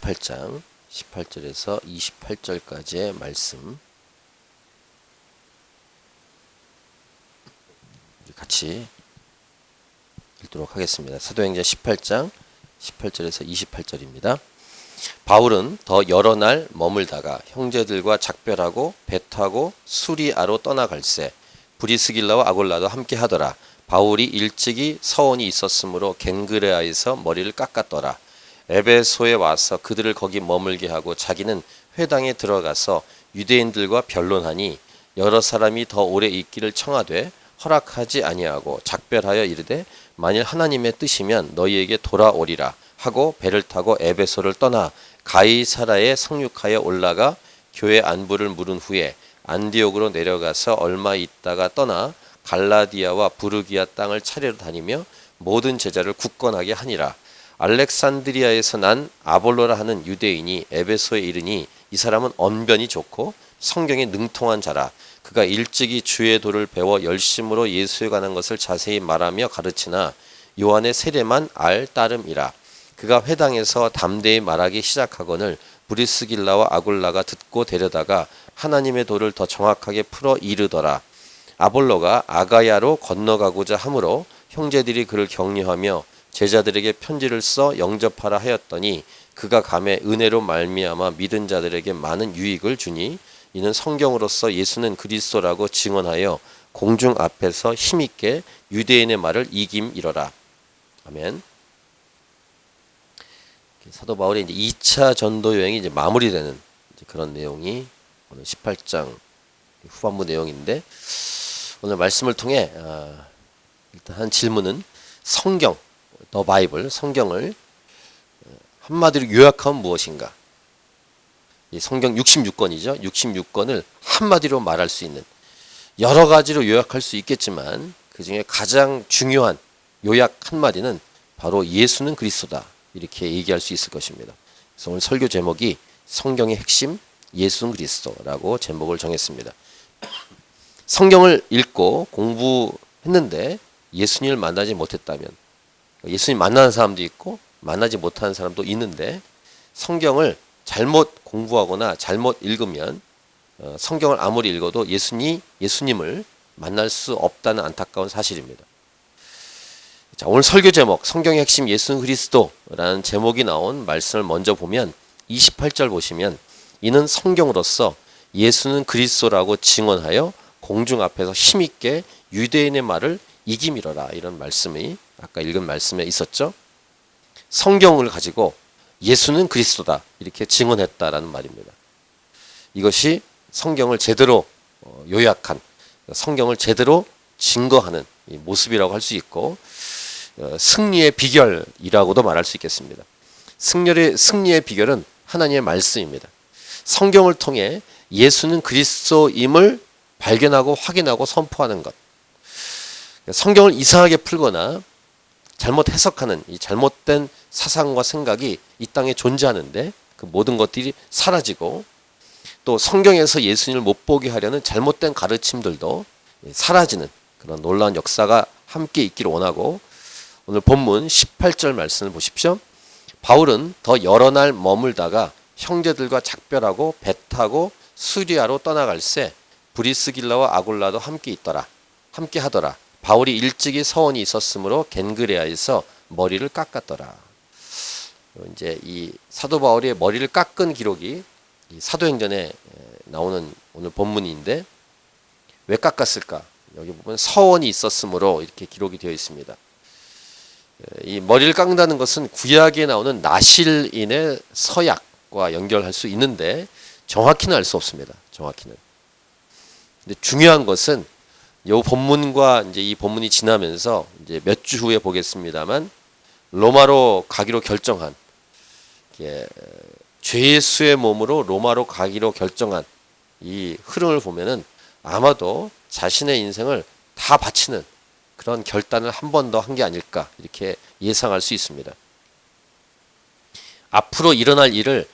18장 18절에서 28절까지의 말씀 같이 읽도록 하겠습니다. 사도행전 18장 18절에서 28절입니다. 바울은 더 여러 날 머물다가 형제들과 작별하고 배 타고 수리아로 떠나갈새 브리스길라와 아골라도 함께 하더라. 바울이 일찍이 서원이 있었으므로 겐그레아에서 머리를 깎았더라. 에베소에 와서 그들을 거기 머물게 하고 자기는 회당에 들어가서 유대인들과 변론하니 여러 사람이 더 오래 있기를 청하되 허락하지 아니하고 작별하여 이르되 만일 하나님의 뜻이면 너희에게 돌아오리라 하고 배를 타고 에베소를 떠나 가이사라에 상륙하여 올라가 교회 안부를 물은 후에 안디옥으로 내려가서 얼마 있다가 떠나 갈라디아와 부르기아 땅을 차례로 다니며 모든 제자를 굳건하게 하니라. 알렉산드리아에서 난 아볼로라 하는 유대인이 에베소에 이르니 이 사람은 언변이 좋고 성경에 능통한 자라. 그가 일찍이 주의 도를 배워 열심으로 예수에 관한 것을 자세히 말하며 가르치나 요한의 세례만 알 따름이라. 그가 회당에서 담대히 말하기 시작하거늘 브리스길라와 아굴라가 듣고 데려다가 하나님의 도를 더 정확하게 풀어 이르더라. 아볼로가 아가야로 건너가고자 하므로 형제들이 그를 격려하며 제자들에게 편지를 써 영접하라 하였더니 그가 감에 은혜로 말미암아 믿은 자들에게 많은 유익을 주니 이는 성경으로서 예수는 그리스도라고 증언하여 공중 앞에서 힘있게 유대인의 말을 이김이러라. 아멘. 사도 바울의 이제 2차 전도 여행이 이제 마무리되는 이제 그런 내용이 오늘 18장 후반부 내용인데, 오늘 말씀을 통해 일단 한 질문은 성경, 더 바이블, 성경을 한마디로 요약하면 무엇인가? 이 성경 66권이죠. 66권을 한마디로 말할 수 있는, 여러 가지로 요약할 수 있겠지만 그 중에 가장 중요한 요약 한마디는 바로 예수는 그리스도다, 이렇게 얘기할 수 있을 것입니다. 그래서 오늘 설교 제목이 성경의 핵심 예수는 그리스도라고 제목을 정했습니다. 성경을 읽고 공부했는데 예수님을 만나지 못했다면, 예수님 만나는 사람도 있고 만나지 못하는 사람도 있는데, 성경을 잘못 공부하거나 잘못 읽으면 성경을 아무리 읽어도 예수님을 만날 수 없다는 안타까운 사실입니다. 자, 오늘 설교 제목 성경의 핵심 예수는 그리스도라는 제목이 나온 말씀을 먼저 보면 28절 보시면 이는 성경으로서 예수는 그리스도라고 증언하여 공중 앞에서 힘있게 유대인의 말을 이김이러라, 이런 말씀이 아까 읽은 말씀에 있었죠. 성경을 가지고 예수는 그리스도다 이렇게 증언했다라는 말입니다. 이것이 성경을 제대로 요약한, 성경을 제대로 증거하는 이 모습이라고 할 수 있고, 승리의 비결이라고도 말할 수 있겠습니다. 승리의 비결은 하나님의 말씀입니다. 성경을 통해 예수는 그리스도임을 발견하고 확인하고 선포하는 것. 성경을 이상하게 풀거나 잘못 해석하는 이 잘못된 사상과 생각이 이 땅에 존재하는데 그 모든 것들이 사라지고, 또 성경에서 예수님을 못 보게 하려는 잘못된 가르침들도 사라지는 그런 놀라운 역사가 함께 있기를 원하고, 오늘 본문 18절 말씀을 보십시오. 바울은 더 여러 날 머물다가 형제들과 작별하고 배 타고 수리아로 떠나갈새 브리스길라와 아굴라도 함께 하더라. 바울이 일찍이 서원이 있었으므로 겐그레아에서 머리를 깎았더라. 이제 이 사도 바울의 머리를 깎은 기록이 이 사도행전에 나오는 오늘 본문인데, 왜 깎았을까? 여기 보면 서원이 있었으므로 이렇게 기록이 되어 있습니다. 이 머리를 깎는다는 것은 구약에 나오는 나실인의 서약과 연결할 수 있는데 정확히는 알 수 없습니다. 정확히는. 근데 중요한 것은 이 본문과 이제 이 본문이 지나면서 이제 몇 주 후에 보겠습니다만 로마로 가기로 결정한, 죄 예수의 몸으로 로마로 가기로 결정한 이 흐름을 보면은 아마도 자신의 인생을 다 바치는 그런 결단을 한 번 더 한 게 아닐까, 이렇게 예상할 수 있습니다. 앞으로 일어날 일을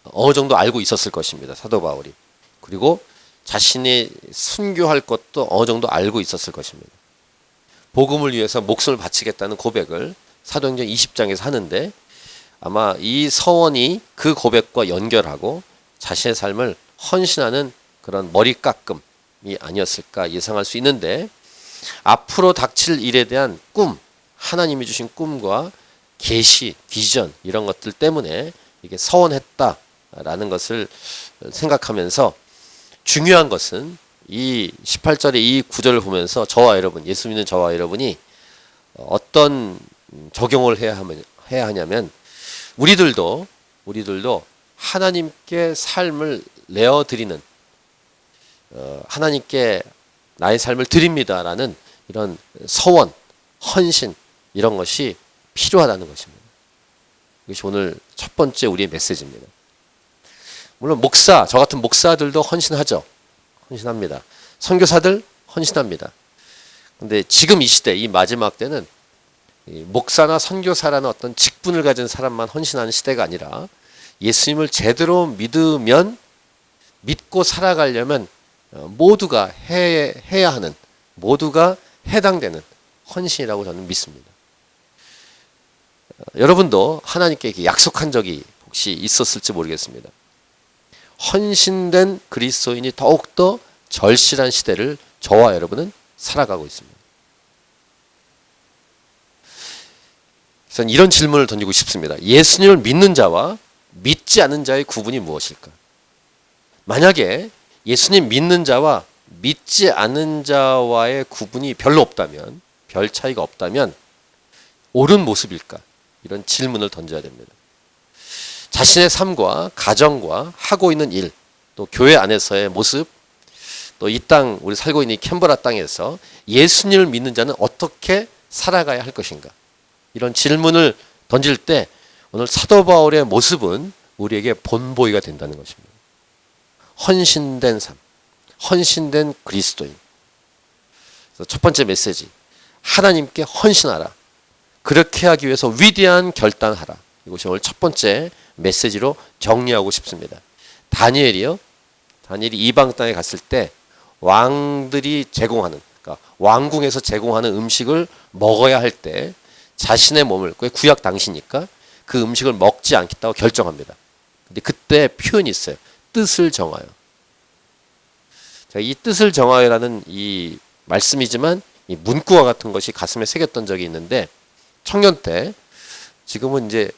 어느 정도 알고 있었을 것입니다. 사도 바울이. 그리고 자신이 순교할 것도 어느 정도 알고 있었을 것입니다. 복음을 위해서 목숨을 바치겠다는 고백을 사도행전 20장에서 하는데, 아마 이 서원이 그 고백과 연결하고 자신의 삶을 헌신하는 그런 머리 깎음이 아니었을까 예상할 수 있는데, 앞으로 닥칠 일에 대한 꿈, 하나님이 주신 꿈과 계시, 비전 이런 것들 때문에 이게 서원했다라는 것을 생각하면서, 중요한 것은 이 18절의 이 구절을 보면서 저와 여러분, 예수 믿는 저와 여러분이 어떤 적용을 해야 하냐면, 우리들도 하나님께 삶을 내어드리는, 하나님께 나의 삶을 드립니다라는 이런 서원, 헌신 이런 것이 필요하다는 것입니다. 이것이 오늘 첫 번째 우리의 메시지입니다. 물론 저 같은 목사들도 헌신하죠. 헌신합니다. 선교사들 헌신합니다. 근데 지금 이 시대, 이 마지막 때는 목사나 선교사라는 어떤 직분을 가진 사람만 헌신하는 시대가 아니라, 예수님을 제대로 믿고 살아가려면 모두가 해야 하는, 모두가 해당되는 헌신이라고 저는 믿습니다. 여러분도 하나님께 이렇게 약속한 적이 혹시 있었을지 모르겠습니다. 헌신된 그리스도인이 더욱더 절실한 시대를 저와 여러분은 살아가고 있습니다. 저는 이런 질문을 던지고 싶습니다. 예수님을 믿는 자와 믿지 않는 자의 구분이 무엇일까? 만약에 예수님 믿는 자와 믿지 않는 자와의 구분이 별로 없다면, 별 차이가 없다면 옳은 모습일까? 이런 질문을 던져야 됩니다. 자신의 삶과 가정과 하고 있는 일, 또 교회 안에서의 모습, 또 이 땅, 우리 살고 있는 이 캔버라 땅에서 예수님을 믿는 자는 어떻게 살아가야 할 것인가? 이런 질문을 던질 때 오늘 사도 바울의 모습은 우리에게 본보기가 된다는 것입니다. 헌신된 삶, 헌신된 그리스도인. 그래서 첫 번째 메시지, 하나님께 헌신하라. 그렇게 하기 위해서 위대한 결단하라. 이것이 오늘 첫 번째 메시지로 정리하고 싶습니다. 다니엘이 이방 땅에 갔을 때 왕들이 제공하는, 그러니까 왕궁에서 제공하는 음식을 먹어야 할 때 자신의 몸을, 구약 당시니까 그 음식을 먹지 않겠다고 결정합니다. 근데 그때 표현이 있어요. 뜻을 정하여. 자, 이 뜻을 정하여라는 이 말씀이지만 이 문구와 같은 것이 가슴에 새겼던 적이 있는데, 청년 때, 지금은 이제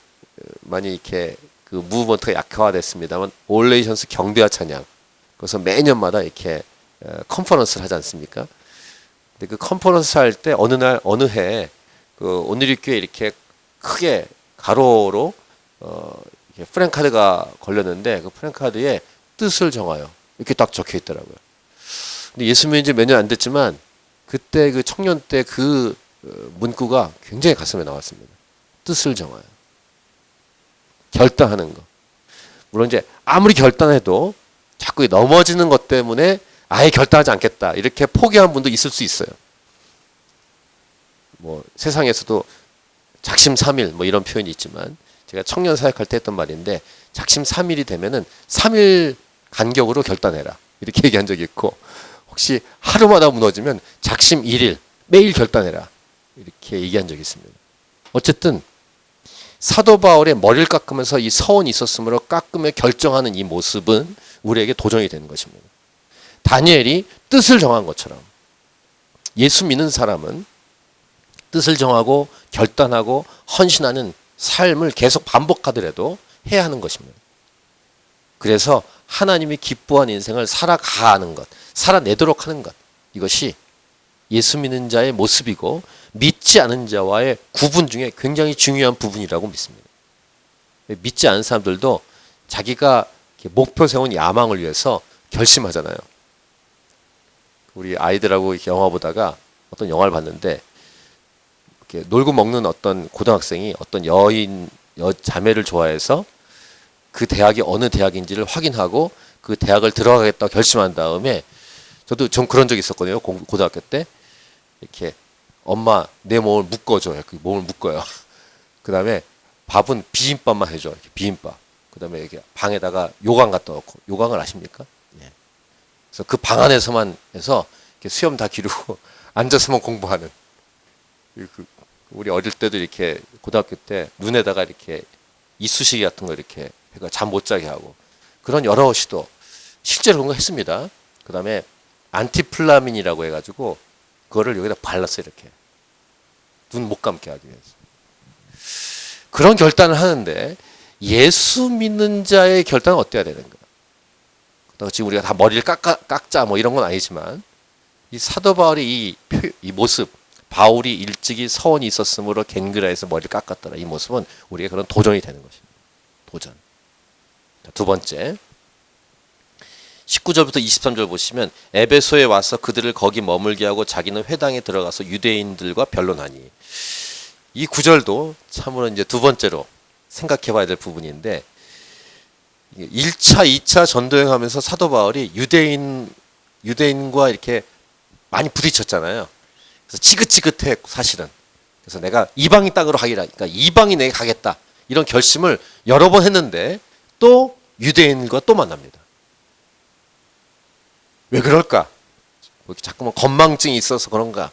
많이 이렇게 그 무브먼트가 약화됐습니다만, 올레이션스 경배와 찬양, 그래서 매년마다 이렇게 컨퍼런스를 하지 않습니까? 근데 그 컨퍼런스 할 때 어느 해 그 온누리교회 이렇게 크게 가로로 이렇게 프랭카드가 걸렸는데, 그 프랭카드에 뜻을 정하여 이렇게 딱 적혀 있더라고요. 근데 예수 믿은 지 몇 년 안 됐지만 그때 그 청년 때 그 문구가 굉장히 가슴에 나왔습니다. 뜻을 정하여. 결단하는 거. 물론 이제 아무리 결단해도 자꾸 넘어지는 것 때문에 아예 결단하지 않겠다 이렇게 포기한 분도 있을 수 있어요. 뭐 세상에서도 작심삼일 뭐 이런 표현이 있지만, 제가 청년 사역할 때 했던 말인데, 작심삼일이 되면은 3일 간격으로 결단해라 이렇게 얘기한 적이 있고, 혹시 하루마다 무너지면 작심 1일 매일 결단해라 이렇게 얘기한 적이 있습니다. 어쨌든 사도 바울의 머리를 깎으면서 이 서원이 있었으므로 깎으며 결정하는 이 모습은 우리에게 도전이 되는 것입니다. 다니엘이 뜻을 정한 것처럼 예수 믿는 사람은 뜻을 정하고 결단하고 헌신하는 삶을 계속 반복하더라도 해야 하는 것입니다. 그래서 하나님이 기뻐하는 인생을 살아가는 것, 살아내도록 하는 것, 이것이 예수 믿는 자의 모습이고 믿지 않은 자와의 구분 중에 굉장히 중요한 부분이라고 믿습니다. 믿지 않은 사람들도 자기가 목표 세운 야망을 위해서 결심하잖아요. 우리 아이들하고 이렇게 영화 보다가 어떤 영화를 봤는데, 이렇게 놀고 먹는 어떤 고등학생이 어떤 자매를 좋아해서 그 대학이 어느 대학인지를 확인하고 그 대학을 들어가겠다고 결심한 다음에, 저도 좀 그런 적이 있었거든요. 고등학교 때. 이렇게 엄마 내 몸을 묶어줘. 이렇게 몸을 묶어요. 그 다음에 밥은 비빔밥만 해줘. 이렇게 비빔밥. 그 다음에 이렇게 방에다가 요강 갖다 놓고. 요강을 아십니까? 예. 그래서 그 방 안에서만 해서 이렇게 수염 다 기르고 앉아서만 공부하는. 우리 어릴 때도 이렇게 고등학교 때 눈에다가 이렇게 이쑤시개 같은 거 이렇게 해가 잠 못 자게 하고 그런 여러 시도 실제로 그런 거 했습니다. 그 다음에 안티플라민이라고 해가지고 그거를 여기다 발랐어요. 이렇게 눈 못 감게 하기 위해서. 그런 결단을 하는데 예수 믿는 자의 결단은 어때야 되는가? 지금 우리가 다 머리를 깎자 뭐 이런 건 아니지만 이 사도 바울의 이 모습, 바울이 일찍이 서원이 있었으므로 갱그라에서 머리를 깎았더라. 이 모습은 우리가 그런 도전이 되는 것입니다. 도전. 두 번째 19절부터 23절 보시면 에베소에 와서 그들을 거기 머물게 하고 자기는 회당에 들어가서 유대인들과 변론하니. 이 구절도 참으로 이제 두 번째로 생각해 봐야 될 부분인데 1차, 2차 전도여행 하면서 사도 바울이 유대인과 이렇게 많이 부딪혔잖아요. 그래서 지긋지긋해 사실은. 그래서 내가 이방인 땅으로 가기라. 그러니까 이방인에게 가겠다. 이런 결심을 여러 번 했는데 또 유대인과 또 만납니다. 왜 그럴까? 자꾸만 건망증이 있어서 그런가?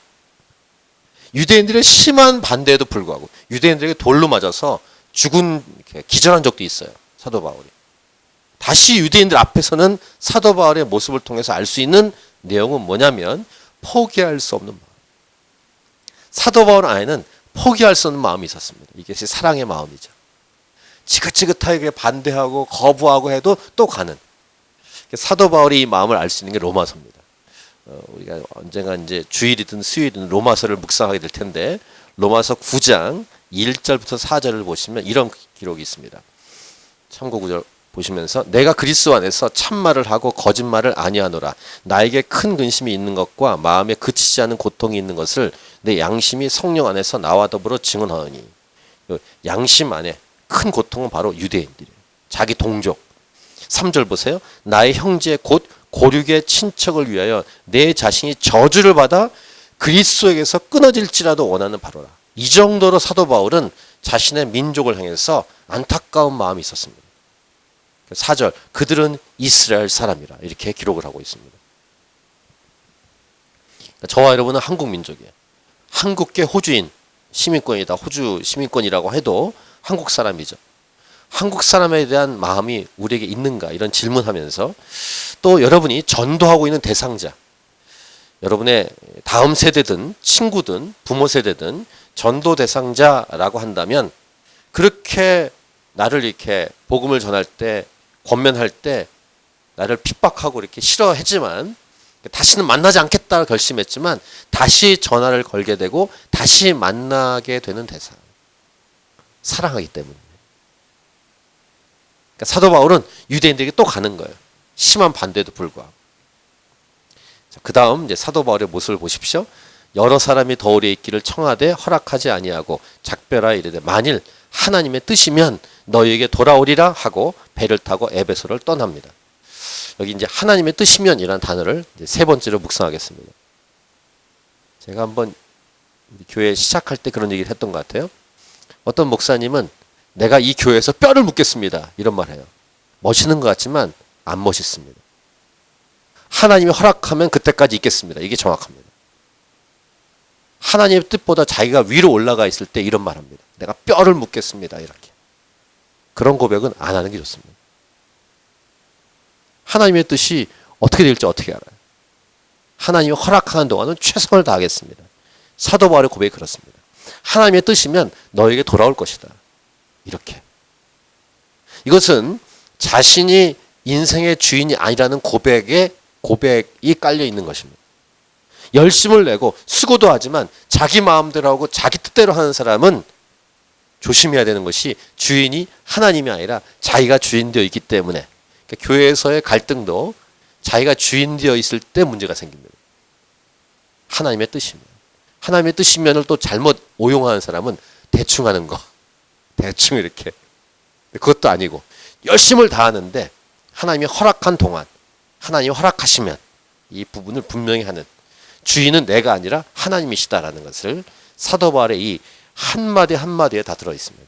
유대인들의 심한 반대에도 불구하고 유대인들에게 돌로 맞아서 기절한 적도 있어요. 사도 바울이. 다시 유대인들 앞에서는 사도 바울의 모습을 통해서 알 수 있는 내용은 뭐냐면 포기할 수 없는 마음. 사도 바울 안에는 포기할 수 없는 마음이 있었습니다. 이게 사랑의 마음이죠. 지긋지긋하게 반대하고 거부하고 해도 또 가는. 사도 바울이 이 마음을 알 수 있는 게 로마서입니다. 우리가 언젠가 이제 주일이든 수요일이든 로마서를 묵상하게 될 텐데 로마서 9장 1절부터 4절을 보시면 이런 기록이 있습니다. 참고 구절 보시면서 내가 그리스도 안에서 참말을 하고 거짓말을 아니하노라. 나에게 큰 근심이 있는 것과 마음에 그치지 않은 고통이 있는 것을 내 양심이 성령 안에서 나와 더불어 증언하노니. 양심 안에 큰 고통은 바로 유대인들이에요. 자기 동족. 3절 보세요. 나의 형제 곧 고륙의 친척을 위하여 내 자신이 저주를 받아 그리스도에게서 끊어질지라도 원하는 바로라. 이 정도로 사도 바울은 자신의 민족을 향해서 안타까운 마음이 있었습니다. 4절 그들은 이스라엘 사람이라 이렇게 기록을 하고 있습니다. 저와 여러분은 한국 민족이에요. 한국계 호주인 시민권이다. 호주 시민권이라고 해도 한국 사람이죠. 한국 사람에 대한 마음이 우리에게 있는가 이런 질문하면서 또 여러분이 전도하고 있는 대상자 여러분의 다음 세대든 친구든 부모 세대든 전도 대상자라고 한다면 그렇게 나를 이렇게 복음을 전할 때 권면할 때 나를 핍박하고 이렇게 싫어했지만 다시는 만나지 않겠다 결심했지만 다시 전화를 걸게 되고 다시 만나게 되는 대상. 사랑하기 때문에. 그러니까 사도 바울은 유대인들에게 또 가는 거예요. 심한 반대에도 불구하고. 그 다음 이제 사도 바울의 모습을 보십시오. 여러 사람이 더 오래 있기를 청하되 허락하지 아니하고 작별하여 이르되 만일 하나님의 뜻이면 너희에게 돌아오리라 하고 배를 타고 에베소를 떠납니다. 여기 이제 하나님의 뜻이면 이라는 단어를 이제 세 번째로 묵상하겠습니다. 제가 한번 우리 교회 시작할 때 그런 얘기를 했던 것 같아요. 어떤 목사님은 내가 이 교회에서 뼈를 묻겠습니다. 이런 말 해요. 멋있는 것 같지만 안 멋있습니다. 하나님이 허락하면 그때까지 있겠습니다. 이게 정확합니다. 하나님의 뜻보다 자기가 위로 올라가 있을 때 이런 말 합니다. 내가 뼈를 묻겠습니다. 이렇게. 그런 고백은 안 하는 게 좋습니다. 하나님의 뜻이 어떻게 될지 어떻게 알아요? 하나님이 허락하는 동안은 최선을 다하겠습니다. 사도 바울의 고백이 그렇습니다. 하나님의 뜻이면 너에게 돌아올 것이다. 이렇게. 이것은 자신이 인생의 주인이 아니라는 고백이 깔려 있는 것입니다. 열심을 내고 수고도 하지만 자기 마음대로 하고 자기 뜻대로 하는 사람은 조심해야 되는 것이 주인이 하나님이 아니라 자기가 주인 되어 있기 때문에 그러니까 교회에서의 갈등도 자기가 주인 되어 있을 때 문제가 생깁니다. 하나님의 뜻입니다. 하나님의 뜻이면을 또 잘못 오용하는 사람은 대충 하는 거. 대충 이렇게. 그것도 아니고 열심을 다하는데 하나님이 허락한 동안 하나님이 허락하시면 이 부분을 분명히 하는 주인은 내가 아니라 하나님이시다라는 것을 사도 바울의 이 한마디 한마디에 다 들어있습니다.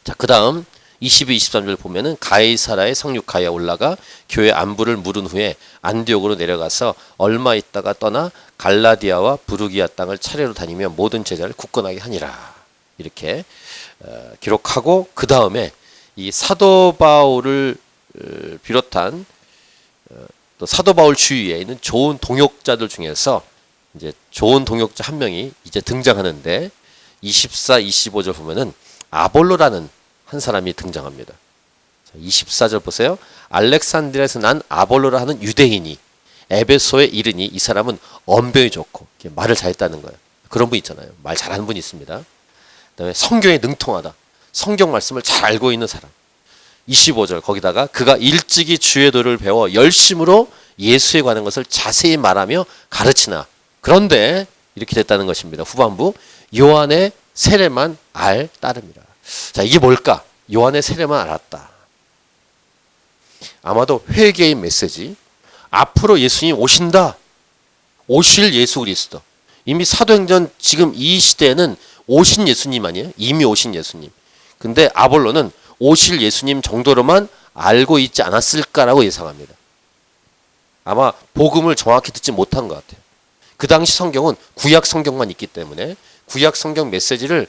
자, 그 다음 22, 23절 보면은 가이사라에 상륙하여 올라가 교회 안부를 물은 후에 안디옥으로 내려가서 얼마 있다가 떠나 갈라디아와 부르기아 땅을 차례로 다니며 모든 제자를 굳건하게 하니라. 이렇게 기록하고 그 다음에 이 사도 바울을 비롯한 또 사도 바울 주위에 있는 좋은 동역자들 중에서 이제 좋은 동역자 한 명이 이제 등장하는데 24, 25절 보면은 아볼로라는 한 사람이 등장합니다. 24절 보세요. 알렉산드리아에서 난 아볼로라 하는 유대인이 에베소에 이르니 이 사람은 언변이 좋고 말을 잘했다는 거예요. 그런 분 있잖아요. 말 잘하는 분이 있습니다. 그다음에 성경에 능통하다. 성경 말씀을 잘 알고 있는 사람. 25절 거기다가 그가 일찍이 주의 도를 배워 열심으로 예수에 관한 것을 자세히 말하며 가르치나. 그런데 이렇게 됐다는 것입니다. 후반부 요한의 세례만 알 따름이라. 자, 이게 뭘까? 요한의 세례만 알았다. 아마도 회개의 메시지. 앞으로 예수님 오신다. 오실 예수 그리스도. 이미 사도행전 지금 이 시대에는 오신 예수님 아니에요? 이미 오신 예수님. 근데 아볼로는 오실 예수님 정도로만 알고 있지 않았을까라고 예상합니다. 아마 복음을 정확히 듣지 못한 것 같아요. 그 당시 성경은 구약 성경만 있기 때문에 구약 성경 메시지를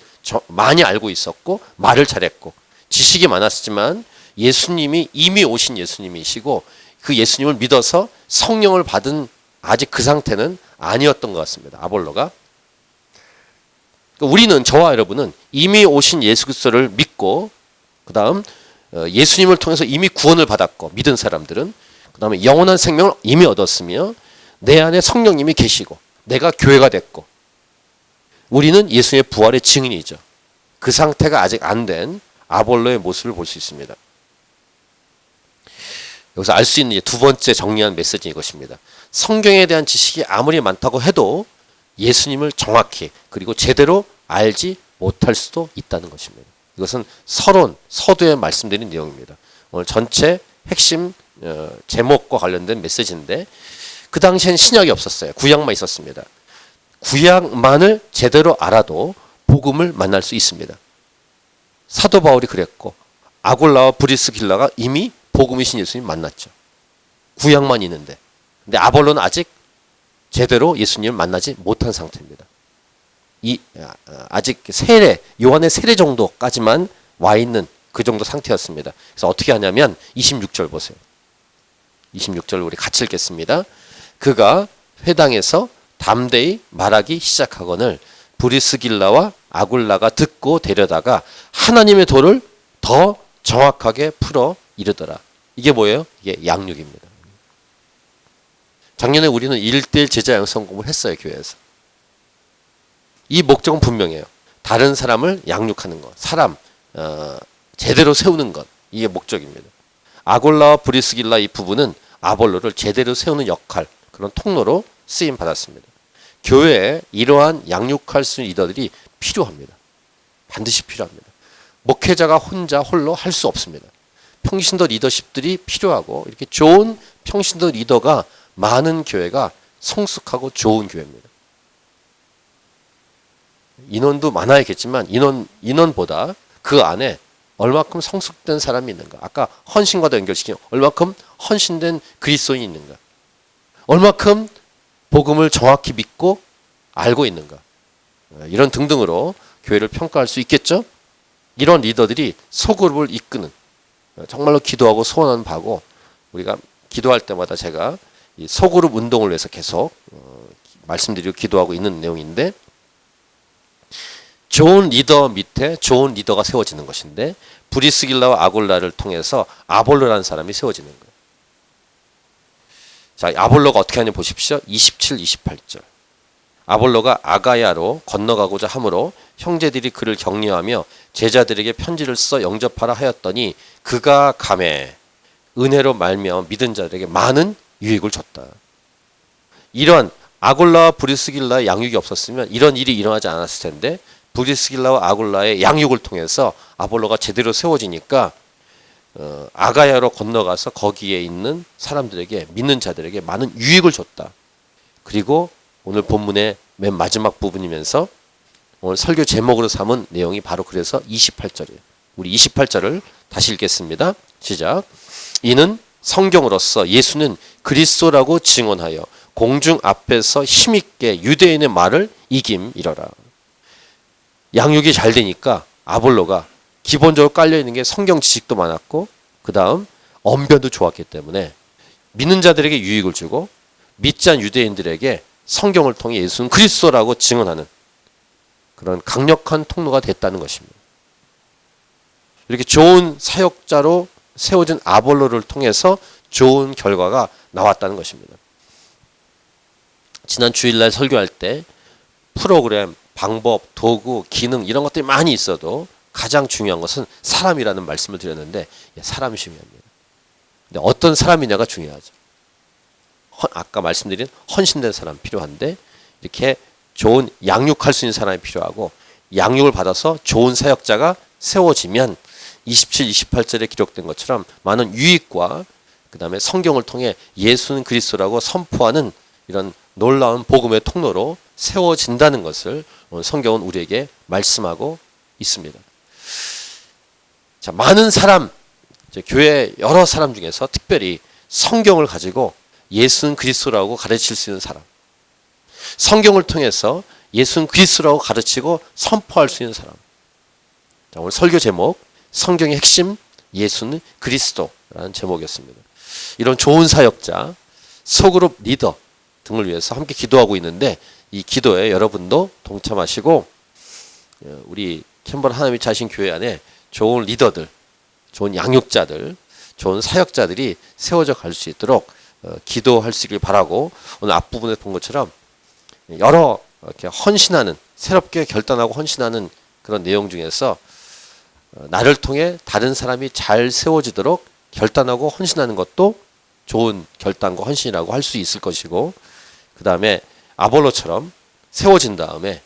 많이 알고 있었고 말을 잘했고 지식이 많았지만 예수님이 이미 오신 예수님이시고 그 예수님을 믿어서 성령을 받은 아직 그 상태는 아니었던 것 같습니다. 아볼로가. 우리는 저와 여러분은 이미 오신 예수 그리스도를 믿고 그 다음 예수님을 통해서 이미 구원을 받았고 믿은 사람들은 그 다음에 영원한 생명을 이미 얻었으며 내 안에 성령님이 계시고 내가 교회가 됐고 우리는 예수님의 부활의 증인이죠. 그 상태가 아직 안 된 아볼로의 모습을 볼 수 있습니다. 여기서 알 수 있는 두 번째 정리한 메시지는 이것입니다. 성경에 대한 지식이 아무리 많다고 해도 예수님을 정확히 그리고 제대로 알지 못할 수도 있다는 것입니다. 이것은 서두에 말씀드린 내용입니다. 오늘 전체 핵심 제목과 관련된 메시지인데 그 당시엔 신약이 없었어요. 구약만 있었습니다. 구약만을 제대로 알아도 복음을 만날 수 있습니다. 사도 바울이 그랬고 아골라와 브리스길라가 이미 복음이신 예수님 만났죠. 구약만 있는데. 근데 아볼로는 아직 제대로 예수님을 만나지 못한 상태입니다. 아직 요한의 세례 정도까지만 와 있는 그 정도 상태였습니다. 그래서 어떻게 하냐면 26절 보세요. 26절 우리 같이 읽겠습니다. 그가 회당에서 담대히 말하기 시작하거늘 브리스길라와 아굴라가 듣고 데려다가 하나님의 도를 더 정확하게 풀어 이르더라. 이게 뭐예요? 이게 양육입니다. 작년에 우리는 1:1 제자 양성 공부를 했어요. 교회에서. 이 목적은 분명해요. 다른 사람을 양육하는 것. 제대로 세우는 것. 이게 목적입니다. 아골라와 브리스길라 이 부부는 아볼로를 제대로 세우는 역할, 그런 통로로 쓰임 받았습니다. 교회에 이러한 양육할 수 있는 리더들이 필요합니다. 반드시 필요합니다. 목회자가 홀로 할 수 없습니다. 평신도 리더십들이 필요하고 이렇게 좋은 평신도 리더가 많은 교회가 성숙하고 좋은 교회입니다. 인원도 많아야겠지만 인원보다 그 안에 얼마큼 성숙된 사람이 있는가. 아까 헌신과도 연결시킨 얼마큼 헌신된 그리스도인이 있는가. 얼마큼 복음을 정확히 믿고 알고 있는가. 이런 등등으로 교회를 평가할 수 있겠죠. 이런 리더들이 소그룹을 이끄는 정말로 기도하고 소원하는 바고 우리가 기도할 때마다 제가 이 소그룹 운동을 위해서 계속 말씀드리고 기도하고 있는 내용인데 좋은 리더 밑에 좋은 리더가 세워지는 것인데 브리스길라와 아골라를 통해서 아볼로라는 사람이 세워지는 거예요. 자, 아볼로가 어떻게 하냐 보십시오. 27, 28절. 아볼로가 아가야로 건너가고자 하므로 형제들이 그를 격려하며 제자들에게 편지를 써 영접하라 하였더니 그가 감에 은혜로 말미암아 믿은 자들에게 많은 유익을 줬다. 이런 아골라와 브리스길라의 양육이 없었으면 이런 일이 일어나지 않았을 텐데 브리스길라와 아골라의 양육을 통해서 아볼로가 제대로 세워지니까 아가야로 건너가서 거기에 있는 사람들에게 믿는 자들에게 많은 유익을 줬다. 그리고 오늘 본문의 맨 마지막 부분이면서 오늘 설교 제목으로 삼은 내용이 바로 그래서 28절이에요. 우리 28절을 다시 읽겠습니다. 시작. 이는 성경으로서 예수는 그리스도라고 증언하여 공중 앞에서 힘있게 유대인의 말을 이김이러라. 양육이 잘 되니까 아볼로가 기본적으로 깔려있는 게 성경 지식도 많았고 그 다음 언변도 좋았기 때문에 믿는 자들에게 유익을 주고 믿지 않은 유대인들에게 성경을 통해 예수는 그리스도라고 증언하는 그런 강력한 통로가 됐다는 것입니다. 이렇게 좋은 사역자로 세워진 아볼로를 통해서 좋은 결과가 나왔다는 것입니다. 지난 주일날 설교할 때 프로그램, 방법, 도구, 기능 이런 것들이 많이 있어도 가장 중요한 것은 사람이라는 말씀을 드렸는데 사람이 중요합니다. 근데 어떤 사람이냐가 중요하죠. 아까 말씀드린 헌신된 사람 필요한데 이렇게 좋은 양육할 수 있는 사람이 필요하고 양육을 받아서 좋은 사역자가 세워지면 27, 28절에 기록된 것처럼 많은 유익과 그 다음에 성경을 통해 예수는 그리스도라고 선포하는 이런 놀라운 복음의 통로로 세워진다는 것을 성경은 우리에게 말씀하고 있습니다. 자, 많은 사람, 교회 여러 사람 중에서 특별히 성경을 가지고 예수는 그리스도라고 가르칠 수 있는 사람, 성경을 통해서 예수는 그리스도라고 가르치고 선포할 수 있는 사람. 자, 오늘 설교 제목 성경의 핵심 예수는 그리스도라는 제목이었습니다. 이런 좋은 사역자, 소그룹 리더 등을 위해서 함께 기도하고 있는데 이 기도에 여러분도 동참하시고 우리 캔버라 하나님의 자신 교회 안에 좋은 리더들, 좋은 양육자들, 좋은 사역자들이 세워져 갈 수 있도록 기도할 수 있길 바라고 오늘 앞부분에 본 것처럼 여러 이렇게 헌신하는 새롭게 결단하고 헌신하는 그런 내용 중에서 나를 통해 다른 사람이 잘 세워지도록 결단하고 헌신하는 것도 좋은 결단과 헌신이라고 할 수 있을 것이고 그 다음에 아볼로처럼 세워진 다음에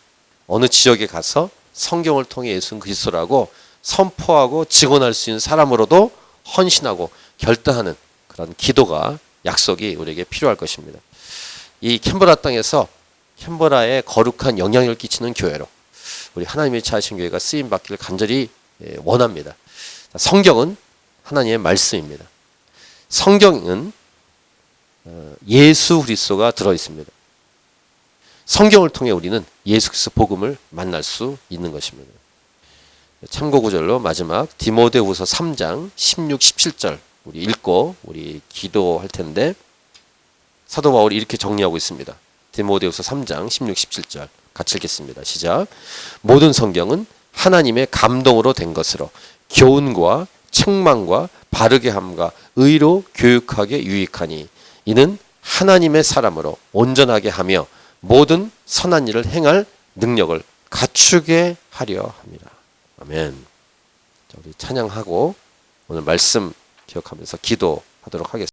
어느 지역에 가서 성경을 통해 예수는 그리스도라고 선포하고 증언할 수 있는 사람으로도 헌신하고 결단하는 그런 기도가 약속이 우리에게 필요할 것입니다. 이 캔버라 땅에서 캔버라에 거룩한 영향을 끼치는 교회로 우리 하나님의 차하신 교회가 쓰임 받기를 간절히 원합니다. 성경은 하나님의 말씀입니다. 성경은 예수 그리스도가 들어 있습니다. 성경을 통해 우리는 예수 그리스도 복음을 만날 수 있는 것입니다. 참고 구절로 마지막 디모데후서 3장 16, 17절 우리 읽고 우리 기도할 텐데 사도 바울이 이렇게 정리하고 있습니다. 디모데후서 3장 16, 17절 같이 읽겠습니다. 시작. 모든 성경은 하나님의 감동으로 된 것으로 교훈과 책망과 바르게 함과 의로 교육하게 유익하니 이는 하나님의 사람으로 온전하게 하며 모든 선한 일을 행할 능력을 갖추게 하려 합니다. 아멘. 자, 우리 찬양하고 오늘 말씀 기억하면서 기도하도록 하겠습니다.